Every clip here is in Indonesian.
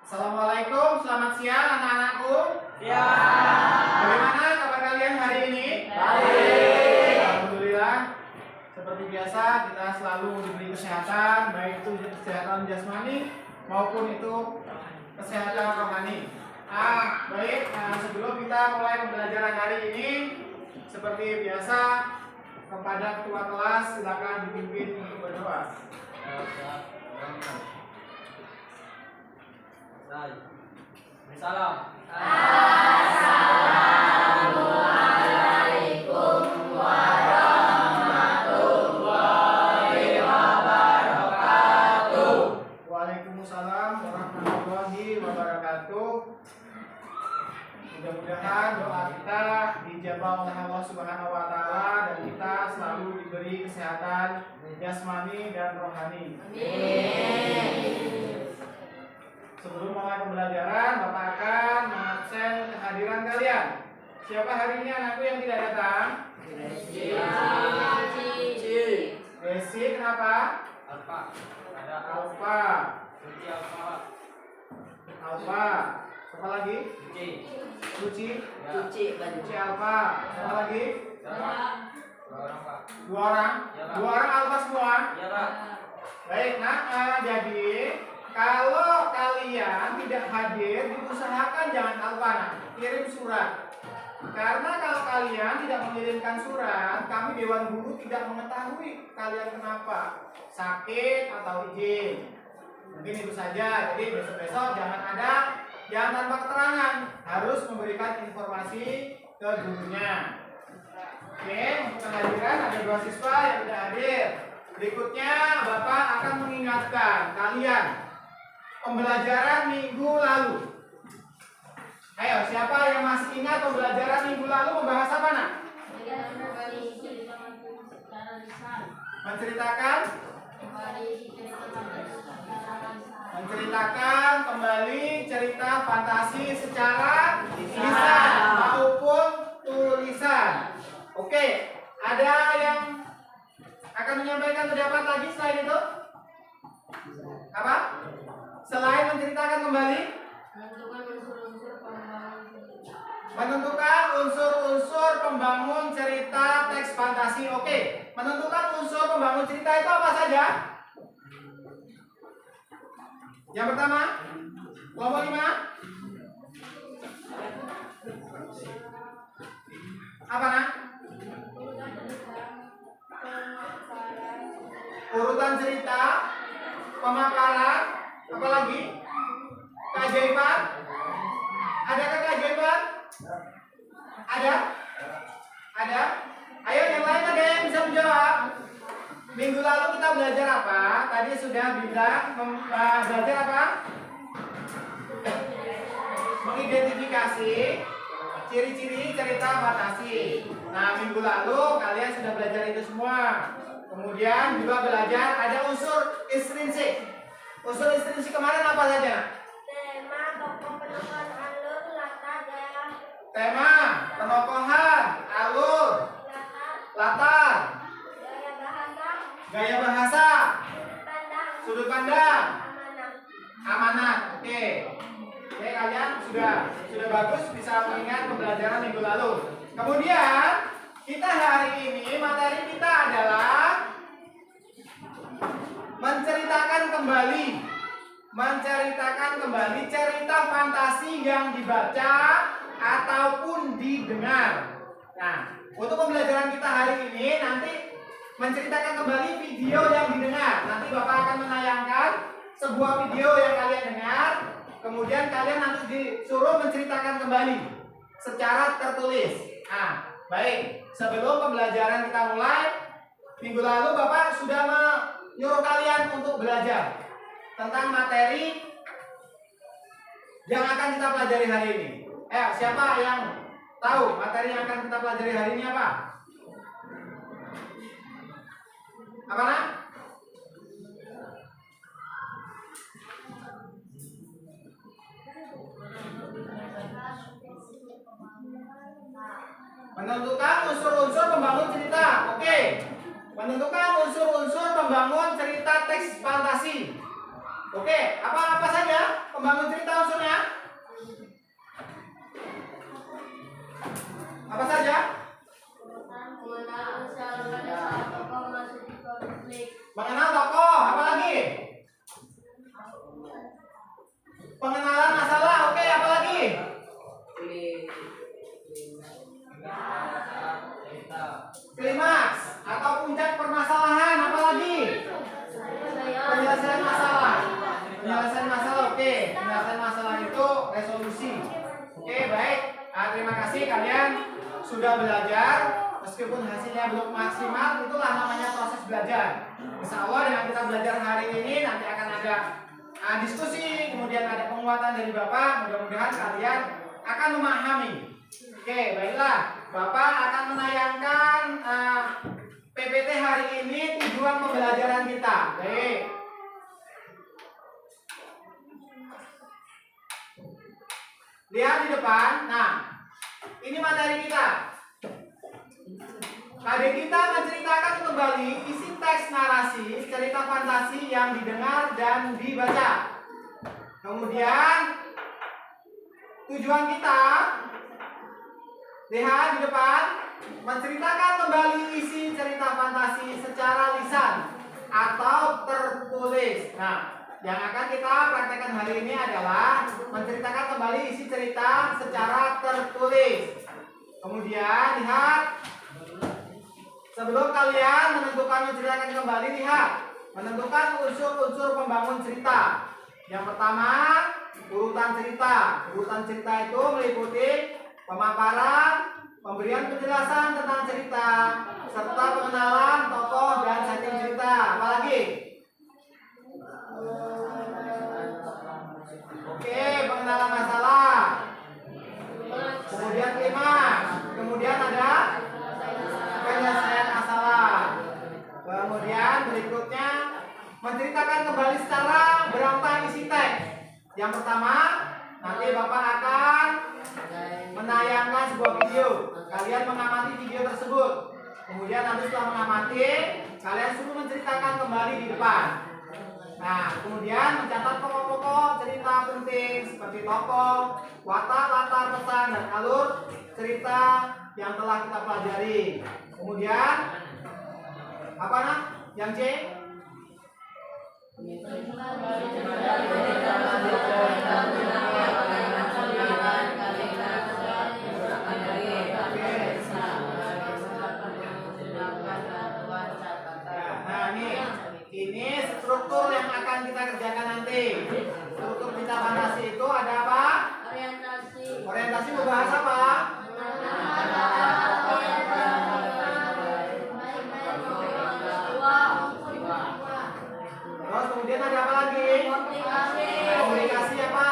Assalamualaikum, selamat siang anak-anakku. Ya. Bagaimana kabar kalian hari ini? Baik. Alhamdulillah. Seperti biasa kita selalu diberi kesehatan, baik itu kesehatan jasmani maupun itu kesehatan rohani. Baik. Sebelum kita mulai pembelajaran hari ini, seperti biasa kepada ketua kelas silakan dipimpin untuk berdoa. Salam. Assalamualaikum warahmatullahi wabarakatuh. Waalaikumsalam warahmatullahi wabarakatuh. Mudah-mudahan doa kita dijabah oleh Allah Subhanahu wa taala dan kita selalu diberi kesehatan jasmani dan rohani. Amin. Sebelum mulai pembelajaran, Bapak akan mengabsen kehadiran kalian. Siapa hari ini anakku yang tidak datang? Desi, kenapa? Alfa. Ada Alfa. Suci Alfa. Alfa. Siapa lagi? Suci. Suci. Ya. Suci Alfa. Siapa lagi? Dua orang, Pak. Dua orang. Ya, Pak. Dua orang Alfa semua. Iya, Pak. Baik, jadi kalau kalian tidak hadir, diusahakan jangan alfa, kirim surat. Karena kalau kalian tidak mengirimkan surat, kami Dewan Guru tidak mengetahui kalian kenapa, sakit atau izin. Mungkin itu saja. Jadi besok-besok jangan tanpa keterangan, harus memberikan informasi ke gurunya. Oke, untuk kehadiran ada 2 siswa yang tidak hadir. Berikutnya Bapak akan mengingatkan kalian pembelajaran minggu lalu. Ayo, siapa yang masih ingat pembelajaran minggu lalu membahas apa, Nak? Menceritakan kembali cerita fantasi secara lisan maupun tulisan. Oke, ada yang akan menyampaikan pendapat lagi selain itu? Apa? Selain menceritakan kembali, menentukan unsur-unsur pembangun cerita teks fantasi. Oke, menentukan unsur pembangun cerita itu apa saja? Yang pertama, kelompok 5. Apa, Nak? Urutan cerita, pemaparan, apa lagi? Keajaiban? Adakah keajaiban? Ada? Ada? Ayo yang lain ada yang bisa menjawab? Minggu lalu kita belajar apa? Tadi sudah bilang belajar apa? Mengidentifikasi ciri-ciri cerita fantasi. Nah, minggu lalu kalian sudah belajar itu semua. Kemudian juga belajar ada unsur intrinsik. Unsur intrinsik kemarin apa saja? Tema, tokoh, penokohan, alur, latar, Tema, penokohan, alur, latar, gaya bahasa, sudut pandang, amanat. Oke, kalian sudah bagus bisa mengingat pembelajaran minggu lalu. Kemudian kita hari ini materi kita adalah menceritakan kembali cerita fantasi yang dibaca ataupun didengar. Nah, untuk pembelajaran kita hari ini nanti menceritakan kembali video yang didengar. Nanti Bapak akan menayangkan sebuah video yang kalian dengar, kemudian kalian nanti disuruh menceritakan kembali secara tertulis. Nah, baik, sebelum pembelajaran kita mulai, minggu lalu Bapak sudah menyuruh kalian untuk belajar tentang materi yang akan kita pelajari hari ini. Siapa yang tahu materi yang akan kita pelajari hari ini apa? Apa, Nak? Menentukan unsur-unsur pembangun cerita. Oke. Menentukan unsur-unsur pembangun cerita teks fantasi. Oke, apa saja pembangun cerita unsurnya? Apa saja? Mengenal tokoh, apa lagi? Pengenalan masalah, oke, apa lagi? Klimaks atau puncak permasalahan, apa lagi? Penyelesaian masalah. Penyelesaian masalah, oke. Penyelesaian masalah itu resolusi. Oke, baik. Terima kasih kalian sudah belajar. Meskipun hasilnya belum maksimal, itulah namanya proses belajar. Insya Allah dengan kita belajar hari ini nanti akan ada diskusi, kemudian ada penguatan dari Bapak. Mudah-mudahan kalian akan memahami. Oke, baiklah. Bapak akan menayangkan PPT hari ini, tujuan pembelajaran kita. Baik. Lihat di depan. Nah, ini materi kita. Adik kita menceritakan kembali isi teks narasi cerita fantasi yang didengar dan dibaca. Kemudian tujuan kita, lihat di depan, menceritakan kembali isi cerita fantasi secara lisan atau tertulis. Nah, yang akan kita praktekkan hari ini adalah menceritakan kembali isi cerita secara tertulis. Kemudian lihat, sebelum kalian menceritakan kembali, lihat, menentukan unsur-unsur pembangun cerita. Yang pertama, urutan cerita. Urutan cerita itu meliputi pemaparan, pemberian penjelasan tentang cerita, serta pengenalan tokoh dan setting cerita. Apalagi? Oke, pengenalan masalah. Kemudian klimaks. Kemudian ada penyelesaian masalah. Kemudian berikutnya menceritakan kembali secara berantai isi teks. Yang pertama, nanti Bapak akan menayangkan sebuah video. Kalian mengamati video tersebut. Kemudian nanti setelah mengamati, kalian suruh menceritakan kembali di depan. Nah, kemudian mencatat pokok-pokok cerita penting seperti tokoh, watak, latar, pesan, dan alur cerita yang telah kita pelajari. Kemudian apa nak? Yang C? Nah, ini struktur yang akan kita kerjakan nanti. Struktur cerita fantasi itu ada apa? Orientasi membahas apa? Terus kemudian ada apa lagi? Komunikasi apa?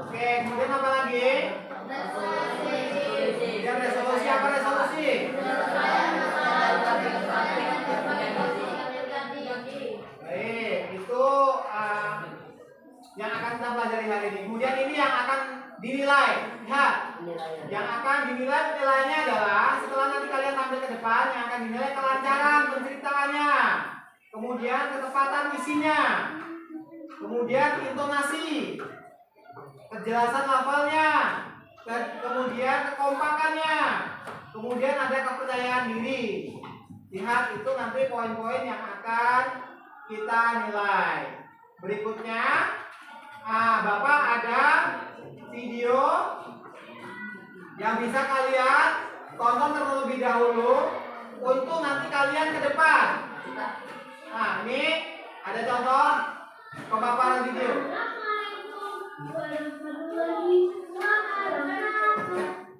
Oke, kemudian apa lagi? Kemudian resolusi apa resolusi? Baik, itu yang akan kita pelajari hari ini. Kemudian ini yang akan dinilai. Lihat, yang akan dinilai penilaiannya adalah setelah nanti kalian tampil ke depan, yang akan dinilai kelancaran penceritaannya, kemudian ketepatan isinya, kemudian intonasi, kejelasan lafalnya, kemudian kekompakannya, kemudian ada kepercayaan diri. Lihat, itu nanti poin-poin yang akan kita nilai. Berikutnya, Bapak ada video yang bisa kalian tonton terlebih dahulu untuk nanti kalian ke depan. Nah, ini ada contoh pemaparan video.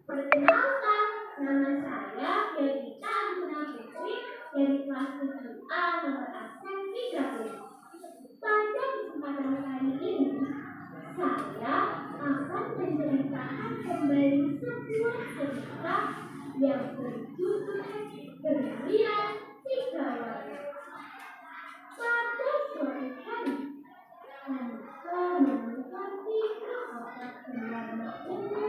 Perkenalkan, nama saya Devita Putri dari kelas 7A nomor absen 30. Pada kesempatan kali ini, saya akan menceritakan kembali sebuah cerita yang berjudul Berlian Tiga Warna. Pada suatu hari, Hansa menemukan 3 kotak berwarna ungu,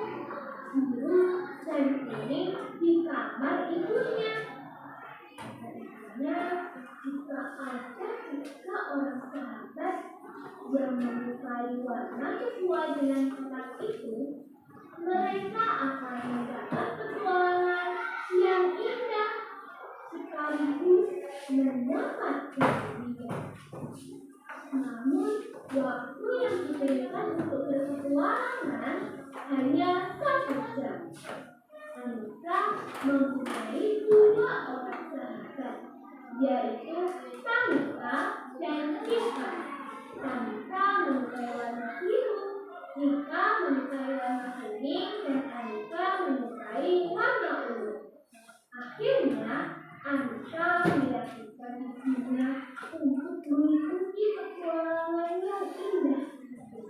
biru, dan kuning di kamar ibunya. yang menyukai warna sesuai dengan kotak itu, mereka akan mendapat petualangan yang indah sekaligus mendapat kebahagiaan. Namun, waktu yang diberikan untuk berpetualangan hanya 1 jam. Anissa mempunyai 2 orang sahabat, yaitu Tamika dan Ika. Tamika menyukai warna biru, Ika menyukai warna kuning, dan Anissa menyukai warna ungu. Akhirnya, Anissa meyakinkan ibunya untuk mengikuti petualangan yang indah itu.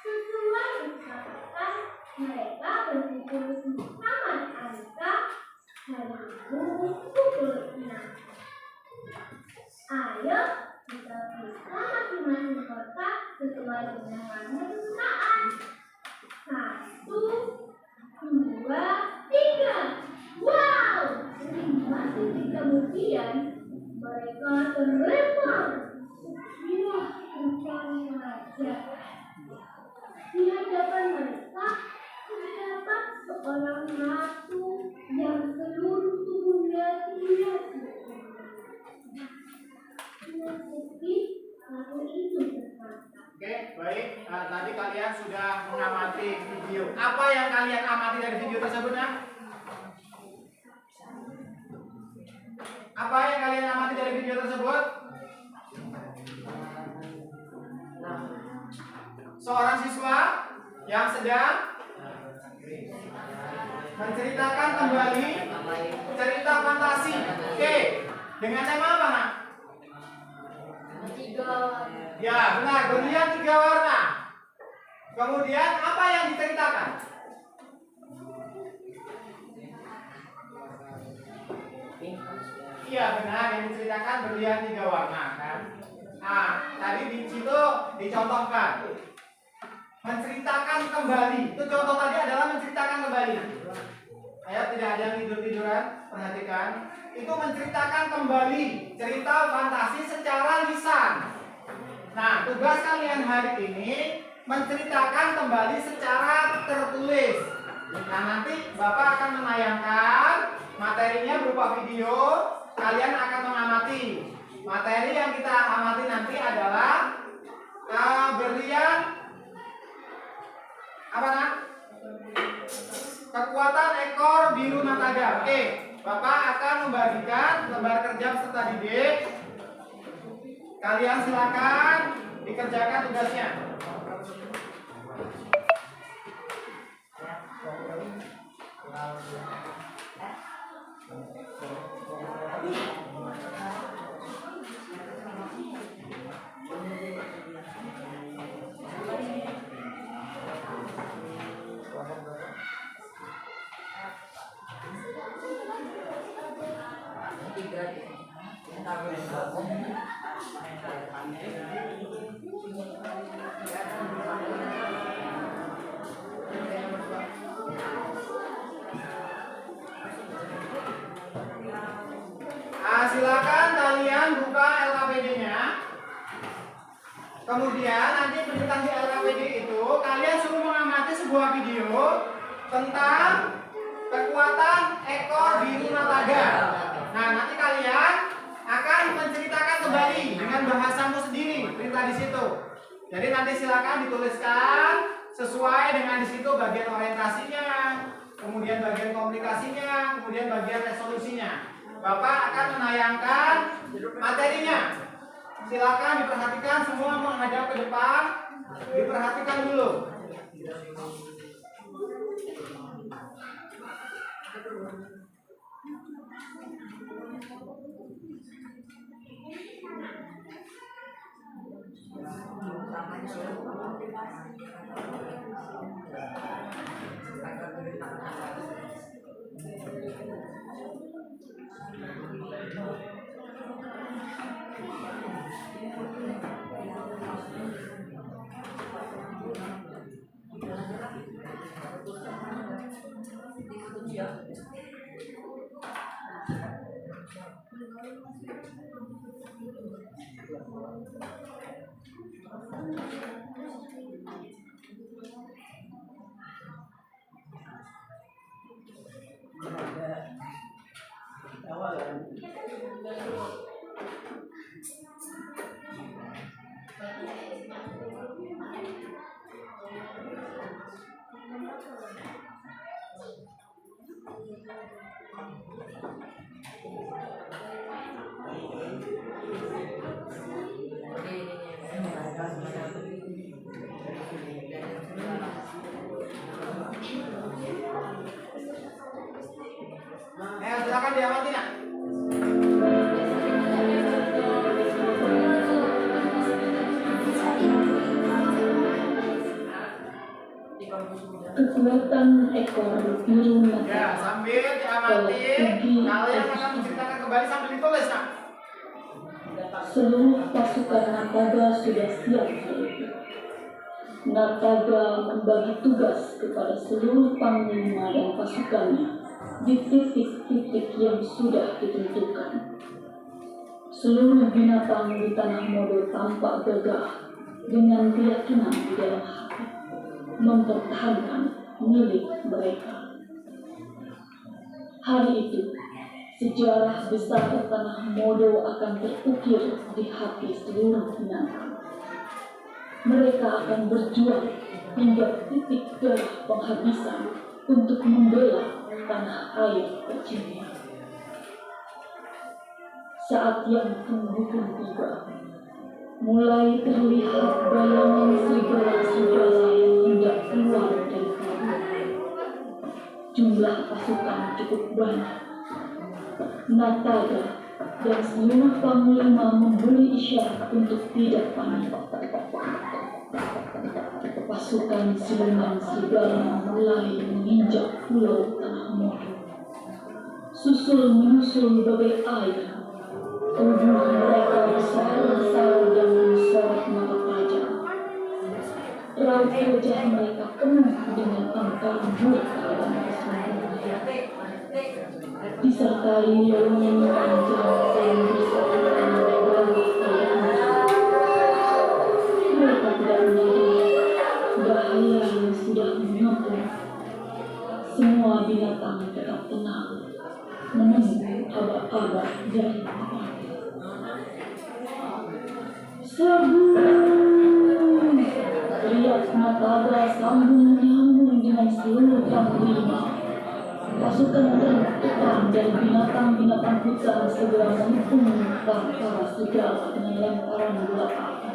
Sesuai kesepakatan, mereka berkumpul di taman Anissa hari Minggu pukul 6. Ayo kita periksa masing-masing kotak sesuai dengan warna kesukaan. 1, 2, 3. Wow! 5 detik kemudian mereka terlempar. Ya, bukan saja. Di hadapan mereka terdapat seorang ratu yang seluruh tubuhnya tidak menutupi ratu itu berkata. Oke, baik. Tadi kalian sudah mengamati video. Apa yang kalian amati dari video tersebut, ya? Apa yang kalian amati dari video tersebut? Seorang siswa yang sedang menceritakan kembali cerita fantasi. Oke, dengan tema apa, Nak? Ya, benar. Berlian 3 warna. Kemudian apa yang diceritakan? Iya, benar. Yang diceritakan berlian 3 warna, kan? Nah, tadi di situ dicontohkan menceritakan kembali. Itu contoh tadi adalah menceritakan kembali. Ayo, tidak ada yang tidur-tiduran. Perhatikan. Itu menceritakan kembali cerita fantasi secara lisan. Nah, tugas kalian hari ini menceritakan kembali secara tertulis. Nah, nanti Bapak akan menayangkan materinya berupa video. Kalian akan mengamati. Materi yang kita amati nanti adalah berlian apa, Nak? Kekuatan ekor biru nataga. Oke, Bapak akan membagikan lembar kerja peserta didik. Kalian silakan dikerjakan tugasnya. Silakan kalian buka LKPD-nya. Kemudian nanti penjelasan di LKPD itu kalian suruh mengamati sebuah video tentang kekuatan ekor biru nataga. Nah, nanti kalian akan menceritakan kembali dengan bahasamu sendiri, perintah di situ. Jadi nanti silakan dituliskan sesuai dengan di situ bagian orientasinya, kemudian bagian komunikasinya, kemudian bagian resolusinya. Bapak akan menayangkan materinya. Silakan diperhatikan semua menghadap ke depan. Diperhatikan dulu. kekuatan ekor biru Ya, naga. sambil diamati, kalian akan menceritakan kembali sambil ditulis, nak. Seluruh pasukan Nataga sudah siap. Nataga membagi tugas kepada seluruh panglima dan pasukannya di titik-titik yang sudah ditentukan. Seluruh binatang di tanah Modo tampak gagah dengan keyakinan di dalam hati mempertahankan milik mereka. Hari itu, sejarah besar tanah Modo akan terukir di hati seluruh binatang. Mereka akan berjuang hingga titik darah penghabisan untuk membela tanah air tercinta. Saat yang tunggu pun tiba, mulai terlihat bayangan serigala-serigala yang hendak keluar dari kabut. Jumlah pasukan cukup banyak. Nataga dan seluruh panglima memberi isyarat untuk tidak panik. Pasukan siluman serigala mulai menginjak pulau tanah Modo. Susul menyusul bagai air. Tubuh mereka besar-besar dan mensorot mata tajam. Raut wajah mereka penuh dengan angkara murka dan kesombongan. Disertai lelungan panjang yang bersambungan di bawah air. Mereka tidak menyadari bahaya yang sudah mengepung. Semua binatang tetap tenang, menunggu aba-aba dari api. Serbu! Teriak Nataga sambung menyambung dengan seluruh panglima. Pasukan terdepan dari binatang-binatang hutan segera mengepung para serigala dengan lemparan bola api.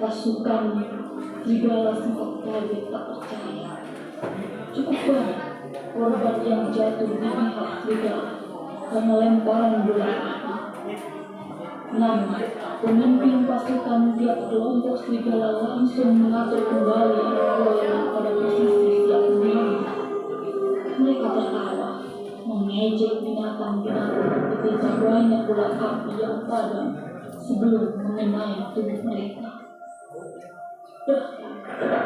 Pasukan serigala sempat kaget tak percaya. Cukup banyak korban yang jatuh di pihak serigala karena lemparan bola api. Namun, pemimpin pasukan tiap kelompok serigala langsung mengatur kembali ekor pada posisi siap menyerang. Mereka tertawa, mengejek binatang-binatang ketika banyak bola api yang padam sebelum mengenai tubuh mereka.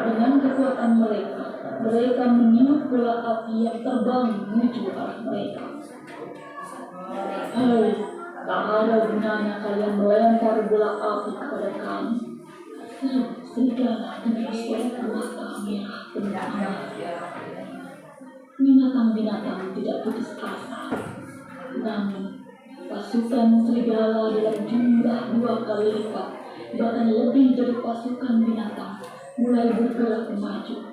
Dengan kekuatan mereka, mereka meniup bola api yang terbang menuju arah mereka. Hei, tak ada gunanya kalian melempar bola api kepada kami. Serigala dengan sorot mata merah penuh amarah. Binatang-binatang tidak putus asa. Namun, pasukan serigala dalam jumlah 2 kali lipat, bahkan lebih dari pasukan binatang, mulai bergerak maju.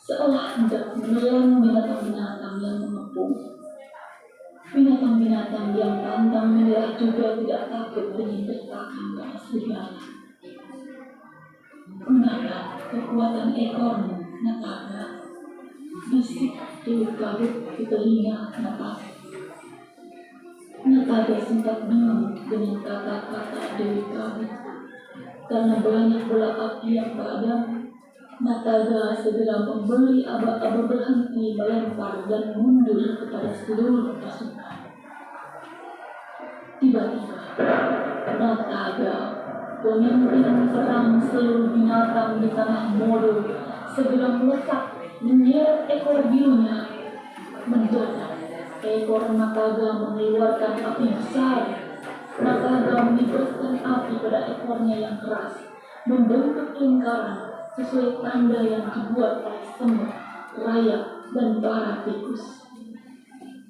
Seolah hendak menelan binatang-binatang yang mengepung. Binatang-binatang yang pantang menyerah juga tidak takut dengan bertahan para serigala. Gunakan kekuatan ekormu, Nataga. Bisik Dewi Kabut di telinga Nataga. Nataga sempat bingung dengan kata-kata Dewi Kabut. Karena banyak bola api yang padam, Nataga segera memberi aba-aba berhenti melempar dan mundur kepada seluruh pasukan. Tiba-tiba, Nataga, pemimpin perang seluruh binatang di tanah Modo, segera meletak menyeret ekor birunya. Mendadak, ekor Nataga mengeluarkan api besar. Nataga menibaskan api pada ekornya yang keras, membentuk lingkaran sesuai tanda yang dibuat oleh semut, rayap, dan para tikus.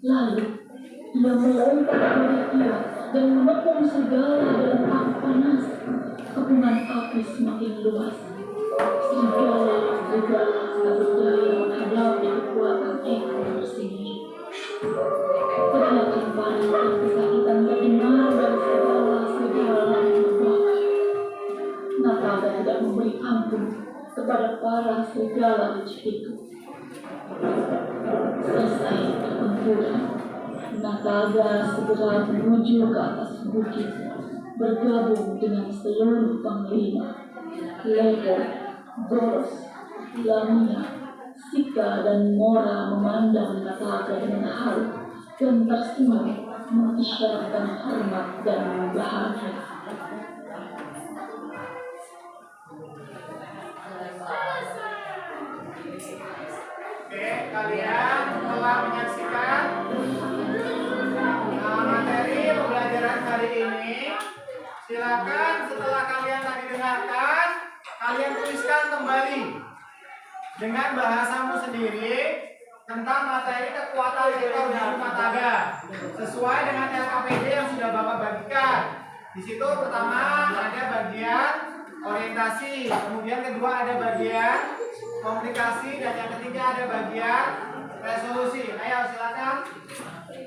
Lalu, ia melompat dari kilat dan mengepung serigala dalam api panas. Kepungan api semakin luas. Serigala tak berdaya menghadapi kekuatan ekor tersendiri. Teriakan panik dan kesakitan terdengar dari segala serigala yang terbakar. Nataga tidak memberi ampun kepada para serigala licik itu. Selesai pertempuran, Nataga segera menuju ke atas bukit, bergabung dengan seluruh panglima, Leto, Boros, Lamia, Sika dan Mora memandang Nataga dengan haru dan tersenyum mengisyaratkan hormat dan bahagia. Oke, kalian telah menyaksikan materi pembelajaran hari ini. Silakan setelah kalian tadi dengarkan, kalian tuliskan kembali dengan bahasamu sendiri tentang materi kekuatan sektor di rumah tangga sesuai dengan LKPD yang sudah Bapak bagikan. Di situ pertama ada bagian orientasi, kemudian kedua ada bagian komunikasi, dan yang ketiga ada bagian resolusi. Ayo silakan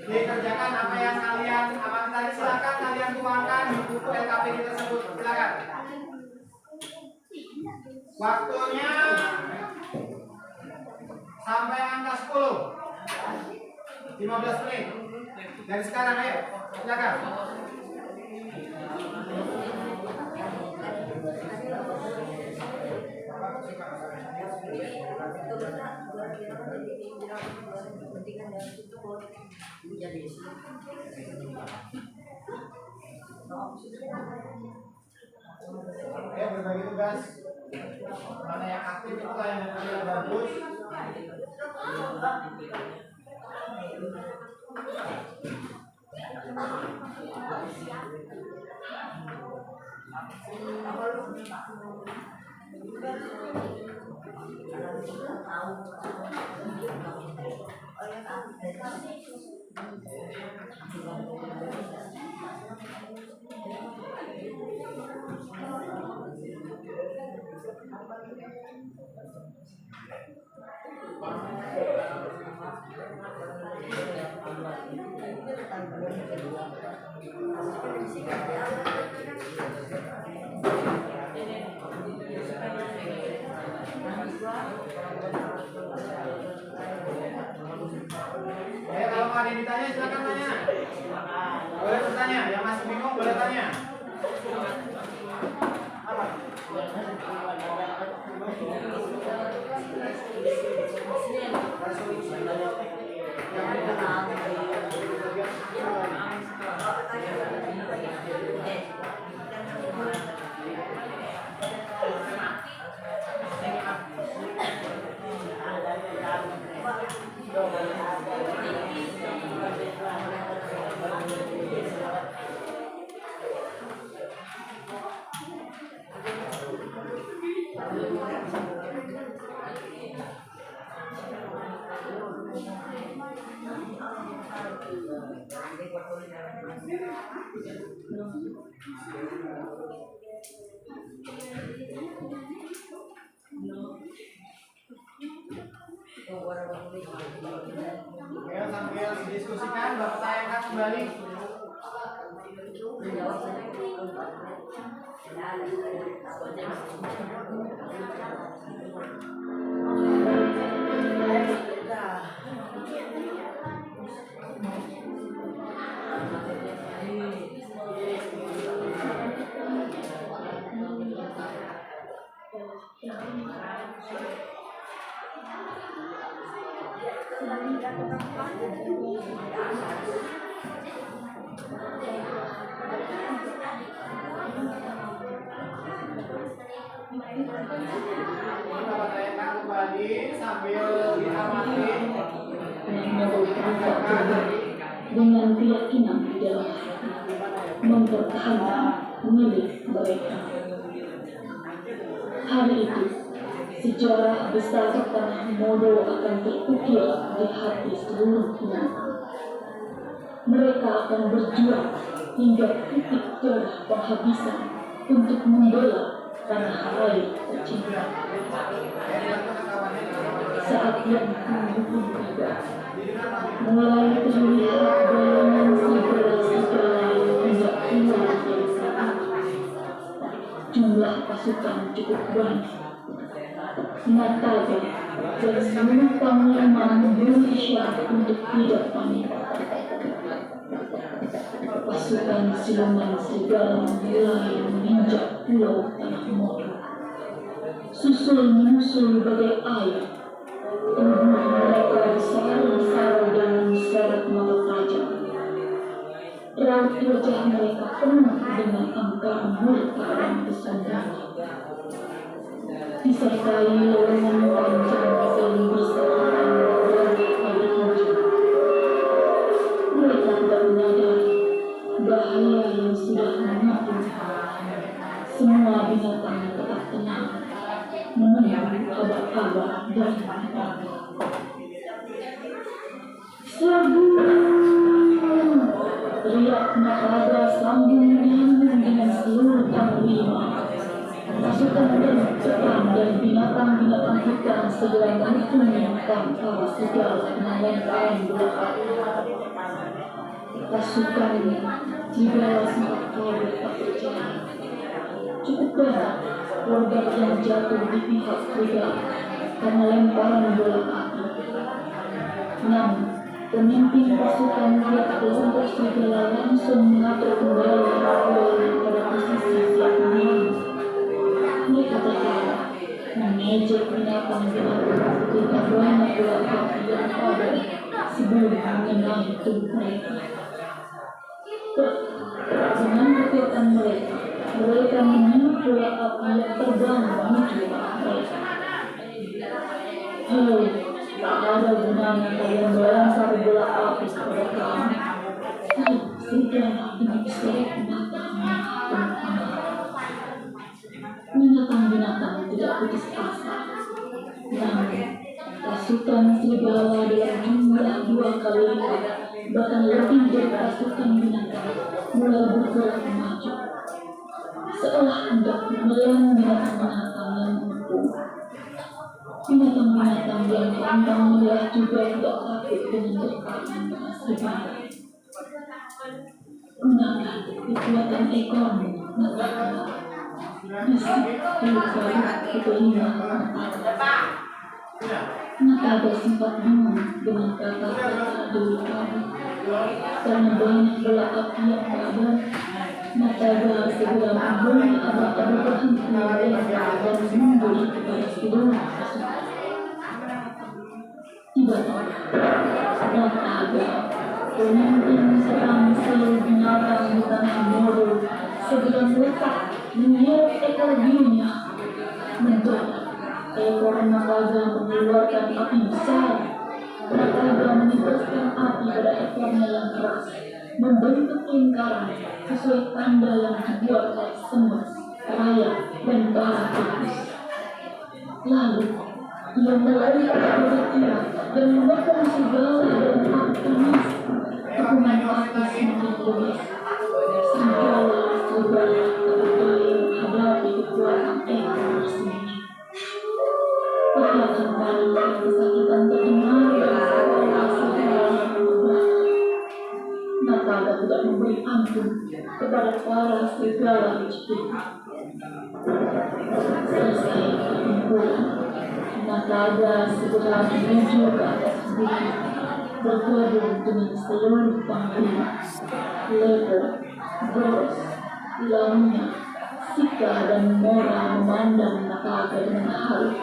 dikerjakan apa yang kalian amati tadi. Silakan kalian tuangkan di buku LKPD tersebut. Silakan. Waktunya sampai angka 10, 15 menit dari sekarang. Ayo silakan. Oke, berbagi tugas. Mana yang aktif itu yang yang bagus. Ya, kalau ada yang ditanya silakan tanya. Boleh bertanya, yang masih bingung boleh tanya. Ya, sambil didiskusikan, Bapak tayangkan kembali. Bapak tayangkan kembali sambil diamati. Dengan keyakinan di dalam hati mempertahankan milik mereka. Hari itu, sejarah besar tanah Modo akan terukir di hati seluruh umat. Mereka akan berjuang hingga titik darah penghabisan untuk membela tanah air tercinta. Saat yang pun tiba, mulai terlihat bayangan segala yang tidak keluar dari sana. Jumlah pasukan cukup banyak. Nataga dan seluruh panglima memberi isyarat untuk tidak panik. Pasukan siluman serigala mulai menginjak pulau tanah Modo. susul menyusul bagai air. Tubuh mereka disarang-sarang dengan seret mata tajam. Raut wajah mereka penuh dengan angkara murka dan kesombongan. Disertai lengan panjang saling berserakan dari air hujan. Mereka tidak menyadari bahaya yang sudah menunggu. Semua binatang tetap tenang, menunggu kabar-kabar dari mereka. Serbu! Teriak Nakaga sambil menyambung dengan seluruh panglima. Pasukan Jepang dan binatang-binatang hutan segera menghitungkan tanpa segala penelengkaran belakang. Pasukan Trigala sempat kaget tak percaya. Cukup banyak korban yang jatuh di pihak Trigala karena lemparan bola api. Namun, pemimpin pasukan melihat kelompok Trigala langsung mengatur kembali bola pada posisi siap menyerang. Mereka tertawa, mengejek binatang-binatang ketika banyak bola api yang ada sebelum mengenai tubuh mereka. Dengan kekuatan mereka menyerang bola api yang terbang menuju mereka. Hei, tak ada gunanya kalian melempar bola api kepada kami. Sudah ini diseret binatangnya penuh. Binatang-binatang tidak putus asa. Namun, pasukan Trigala dalam jumlah 2 kali lipat, bahkan lebih dari pasukan binatang, mulai bergerak maju. Seolah hendak menelan binatang-binatang yang mengepung. Binatang-binatang yang pantang menyerah juga tidak takut dengan derkaan Trigala. Gunakan kekuatan ekormu, Nakaga. Bisik luka ke telinga Nakaga. Nakaga sempat bingung dengan kata-kata Dewi Kali. Karena banyak bola api yang ada, Nakaga segera memberi abang-abang berhenti melempar dan mundur kepada seluruh pasukan. Tiba-tiba, Nakaga, pemimpin serang seluruh binatang di tanah Moro, segera meletak menyeret ekor birunya. Mendadak, ekor Nakaga mengeluarkan api besar. Nakaga menibaskan api pada ekornya yang keras, membentuk lingkaran sesuai tanda yang dibuat oleh semut, raya, dan bara tikus. Lalu, ia melari pada kira dan membakar segala dalam api panas. Kepungan api semakin luas. Segala menghadapi kekuatan ekor tersembunyi. Perhatian paling yang kesakitan terdengar dari sekolah segala mengubah. Nakaga tidak memberi ampun kepada para segala Jepang. Selesai pertempuran, Nakaga segera menuju ke atas bukit, bergabung dengan seluruh panglima, Leper, Gros, Lamia, Sika, dan Mora memandang Nakaga dengan haru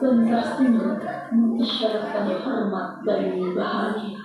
dan pastinya mengisyaratkan hormat dan bahagia.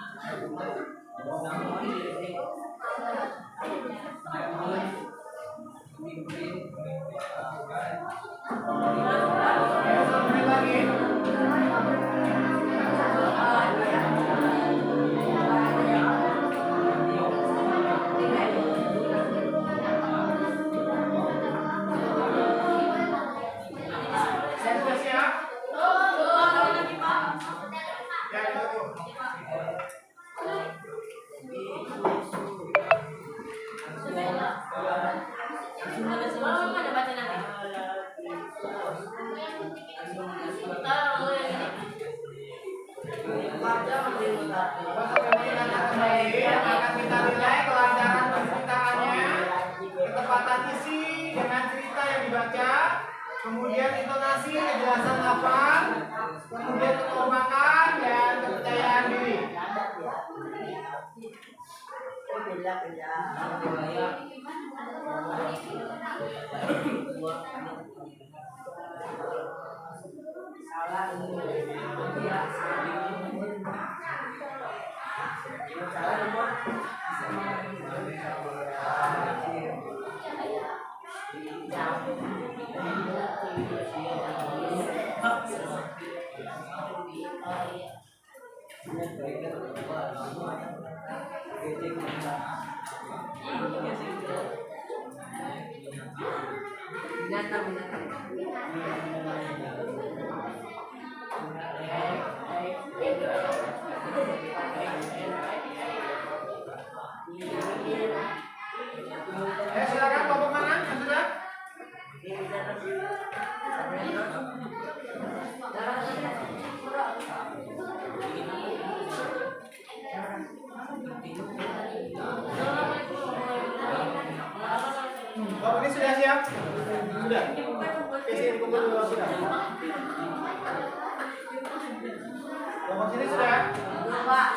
Akan kita nilai kelancaran penceritaannya, ketepatan isi dengan cerita yang dibaca, kemudian intonasi, kejelasan lafaz, kemudian kekompakan dan kepercayaan diri. Silakan kelompok mana yang sudah? Kelompok ini sudah siap? Sudah. Oke, sini kumpul dulu sudah. Kelompok sini sudah? Sudah.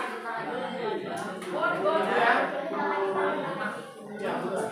Ya, sudah.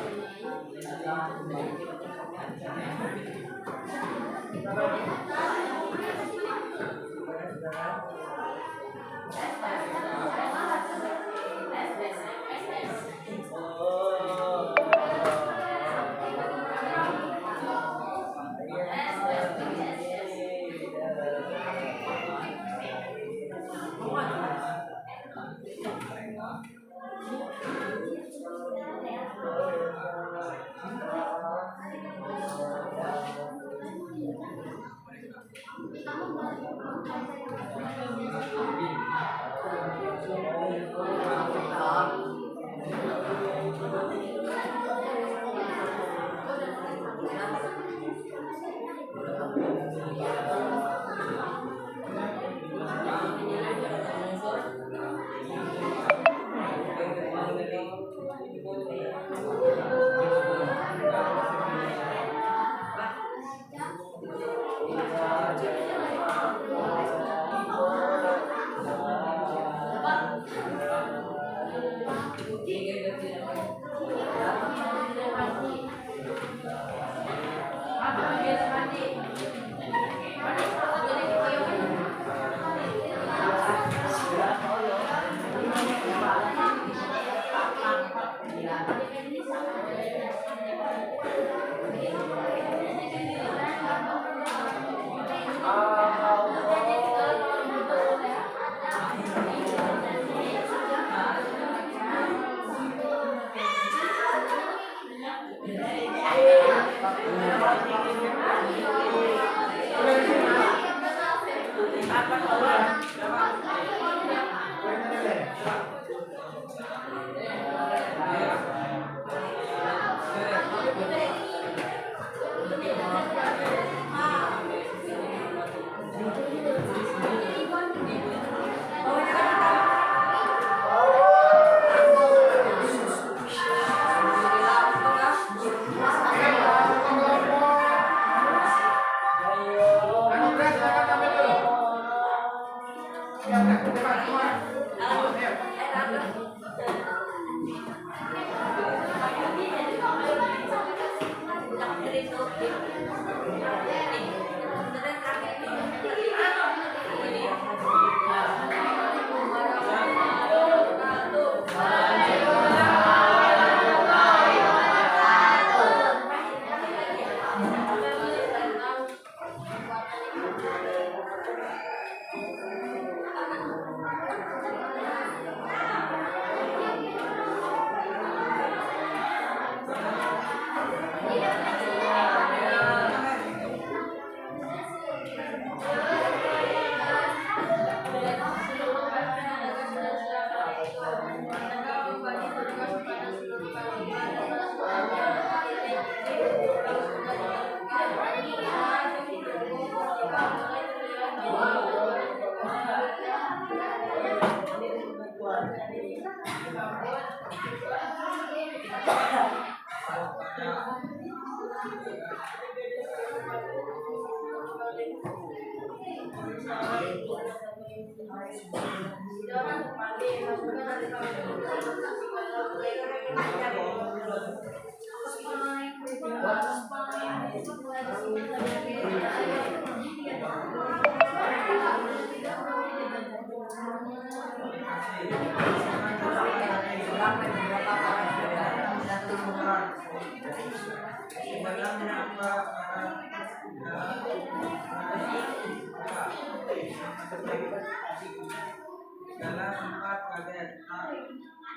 Dalam empat kaget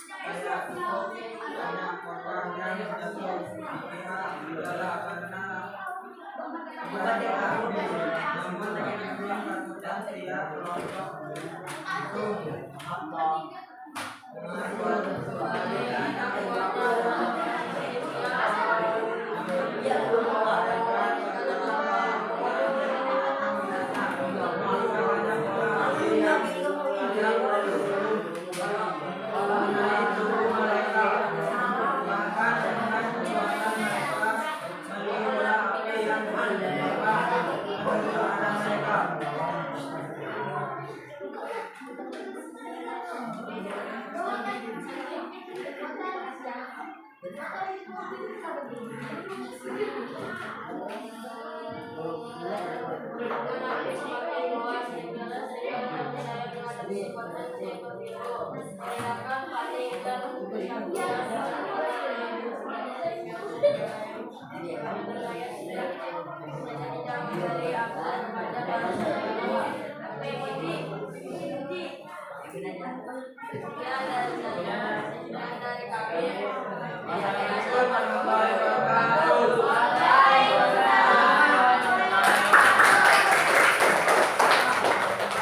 saya cukup banyak korban yang jatuh dikira adalah karena dan tidak kelompok itu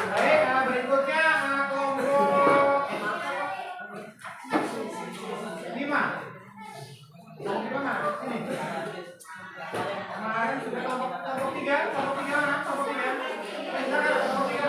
Baik, berikutnya kelompok 5. Kelompok 5 mana? Sini. Kemarin sudah kelompok 3 mana? Kelompok 3. Silakan kelompok 3.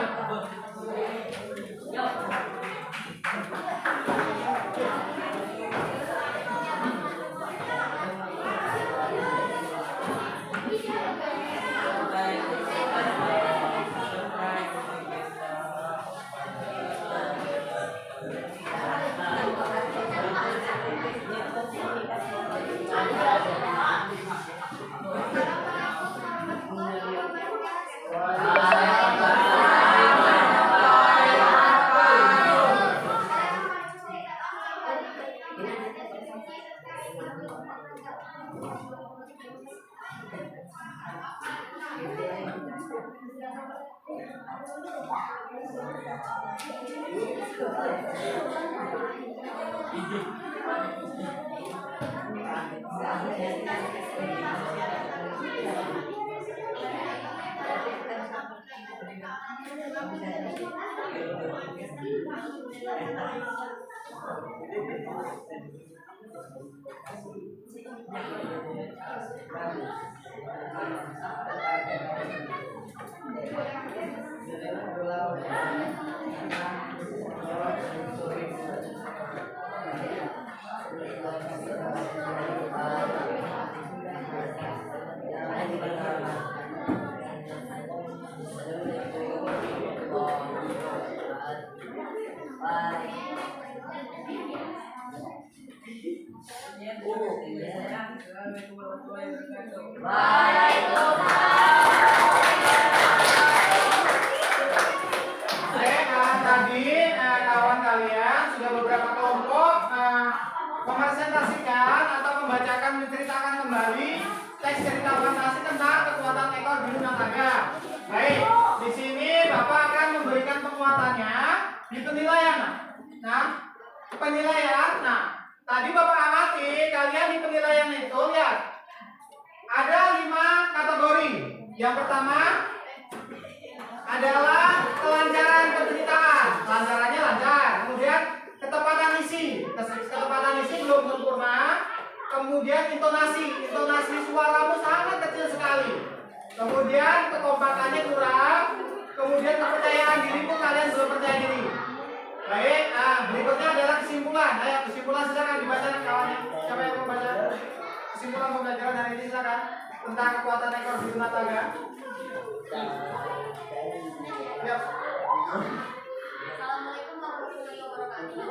Tadi kawan kalian sudah beberapa kelompok mepresentasikan atau membacakan, menceritakan kembali teks cerita fantasi tentang kekuatan ekor binatang naga. Baik, di sini Bapak akan memberikan penguatannya di penilaian. Nah, penilaian. Nah, tadi Bapak amati, kalian di penilaian itu lihat ada 5 kategori. Yang pertama adalah kelancaran penceritaan, kelancarannya lancar. Kemudian ketepatan isi, ketepatan isi belum sempurna. Kemudian intonasi suaramu sangat kecil sekali. Kemudian kekompakannya kurang. Kemudian kepercayaan dirimu, kalian belum percaya diri. Baik, berikutnya adalah kesimpulan. Ayo kesimpulan silakan dibaca kawannya. Siapa yang mau baca? Kesimpulan pembelajaran hari ini silakan tentang kekuatan ekor binatang naga. Ya. Assalamualaikum warahmatullahi wabarakatuh.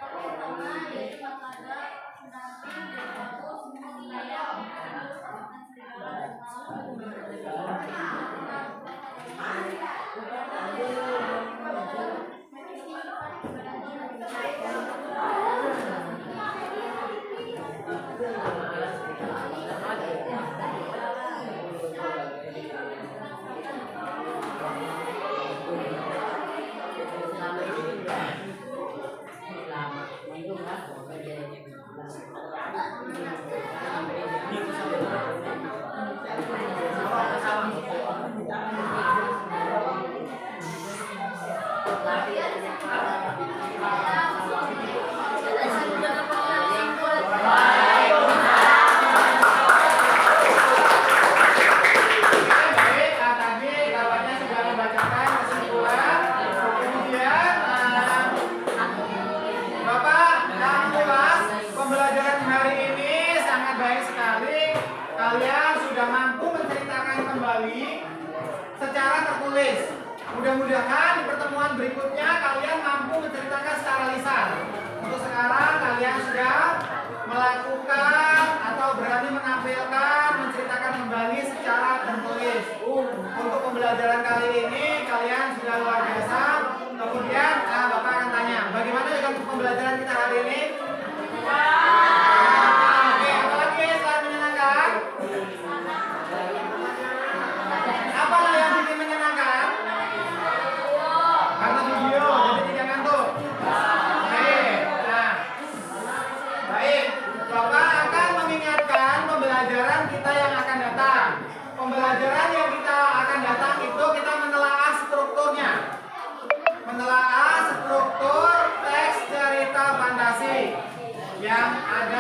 Pertama yaitu menulis. Mudah-mudahan di pertemuan berikutnya kalian mampu menceritakan secara lisan. Untuk sekarang kalian sudah melakukan atau berani menampilkan, menceritakan kembali secara tertulis. Untuk pembelajaran kali ini kalian sudah luar biasa. Kemudian Bapak akan tanya, bagaimana dengan pembelajaran kita hari ini? Oke, apalagi selain menyenangkan? Apa yang bikin menyenangkan? Karena video, jadi tidak ngantuk. Baik, Bapak akan mengingatkan pembelajaran kita yang akan datang. Pembelajaran yang kita akan datang itu kita menelaah strukturnya. Menelaah struktur teks cerita fantasi yang ada